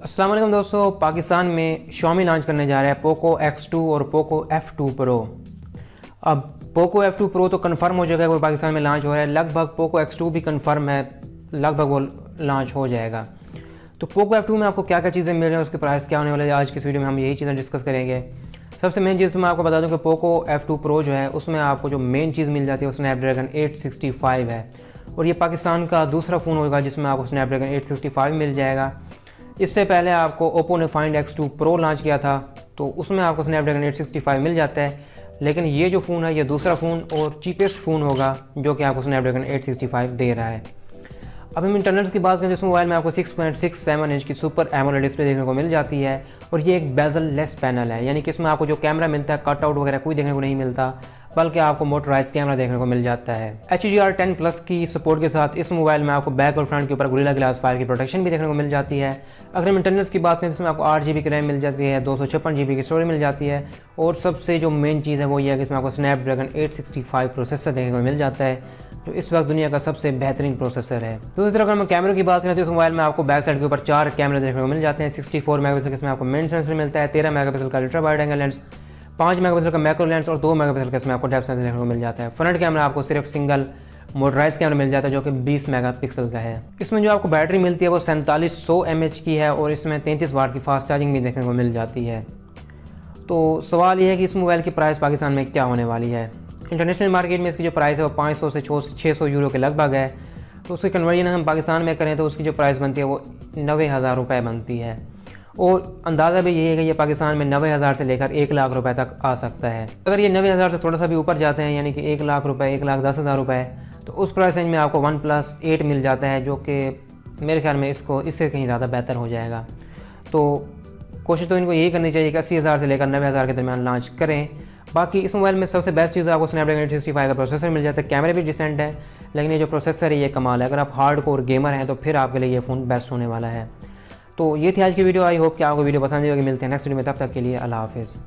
अस्सलाम वालेकुम दोस्तों, पाकिस्तान में Xiaomi लॉन्च करने जा रहा है पोको X2 और पोको F2 प्रो। अब पोको F2 प्रो तो कंफर्म हो जाएगा, वो पाकिस्तान में लॉन्च हो रहा है। लगभग पोको X2 भी कंफर्म है, लगभग वो लॉन्च हो जाएगा। तो पोको F2 में आपको क्या क्या चीज़ें मिल रही हैं, उसके प्राइस क्या होने वाले हैं, आज की इस वीडियो में हम यही चीज़ें डिस्कस करेंगे। सबसे मेन चीज़ मैं आपको बता दूं कि पोको F2 प्रो जो है उसमें आपको जो मेन चीज़ मिल जाती है वो स्नैपड्रैगन 865 है, और ये पाकिस्तान का दूसरा फ़ोन होगा जिसमें आपको स्नैपड्रैगन 865 मिल जाएगा। इससे पहले आपको ओप्पो ने फाइंड X2 प्रो लॉन्च किया था, तो उसमें आपको स्नैपड्रैगन 865 मिल जाता है। लेकिन ये जो फ़ोन है ये दूसरा फ़ोन और चीपेस्ट फ़ोन होगा जो कि आपको स्नैपड्रैगन 865 दे रहा है। अब हम इंटरनल्स की बात करें तो इस मोबाइल में आपको 6.67 इंच की सुपर एमोलेड डिस्प्ले देखने को मिल जाती है, और ये एक बेजल लेस पैनल है, यानी कि इसमें आपको जो कैमरा मिलता है कटआउट वगैरह कोई देखने को नहीं मिलता, बल्कि आपको मोटराइज कैमरा देखने को मिल जाता है। HDR10 प्लस की सपोर्ट के साथ इस मोबाइल में आपको बैक और फ्रंट के ऊपर गोरिल्ला ग्लास 5 की प्रोटेक्शन भी देखने को मिल जाती है। अगर हम इंटरनल्स की बात करें तो इसमें आपको 8GB की रैम मिल जाती है, 256GB की स्टोरेज मिल जाती है, और सबसे जो मेन चीज़ है वो ये है कि इसमें आपको स्नैपड्रैगन 865 प्रोसेसर देखने को मिल जाता है, जो इस वक्त दुनिया का सबसे बेहतरीन प्रोसेसर है। दूसरी तरफ अगर हम कैमरे की बात करें तो इस मोबाइल में आपको बैक साइड के ऊपर 4 कैमरे देखने को मिल जाते हैं। 64 मेगापिक्सल का इसमें आपको मेन सेंसर मिलता है, 13 मेगापिक्सल का ultra wide angle lens, 5 megapixel का मैक्रो लेंस और 2 मेगापिक्सल का इसमें आपको डेप्थ सेंसर देखने को मिल जाता है। फ्रंट कैमरा आपको सिर्फ सिंगल मोटराइज कैमरा मिल जाता है जो कि 20 मेगापिक्सल का है। इसमें जो आपको बैटरी मिलती है वो 4700 mAh की है, और इसमें 33 वाट की फास्ट चार्जिंग भी देखने को मिल जाती है। तो सवाल ये है कि इस मोबाइल की प्राइस पाकिस्तान में क्या होने वाली है। इंटरनेशनल मार्केट में इसकी जो प्राइस है वो 500 से 600 यूरो के लगभग है, तो उसकी कन्वर्जन हम पाकिस्तान में करें तो उसकी जो प्राइस बनती है वो 90,000 रुपये बनती है, और अंदाज़ा भी यही है कि ये पाकिस्तान में 90,000 से लेकर 1 लाख रुपए तक आ सकता है। अगर ये 90,000 से थोड़ा सा भी ऊपर जाते हैं, यानी कि 1 लाख रुपये, 1,10,000 रुपये, तो उस प्राइस रेंज में आपको OnePlus 8 मिल जाता है, जो कि मेरे ख्याल में इससे कहीं ज़्यादा बेहतर हो जाएगा। तो कोशिश तो इनको यही करनी चाहिए कि 80,000 से लेकर 90,000 के दरमियान लॉन्च करें। बाकी इस मोबाइल में सबसे बेस्ट चीज़ आपको स्नैपड्रैगन 865 का प्रोसेसर मिल जाता है। कैमरे भी डिसेंट है, लेकिन ये जो प्रोसेसर है ये कमाल है। अगर आप हार्ड कोर गेमर हैं तो फिर आपके लिए ये फ़ोन बेस्ट होने वाला है। तो ये थी आज की वीडियो। आई होप कि आपको वीडियो पसंद आई होगी। मिलते हैं नेक्स्ट वीडियो में, तब तक के लिए अल्लाह हाफिज़।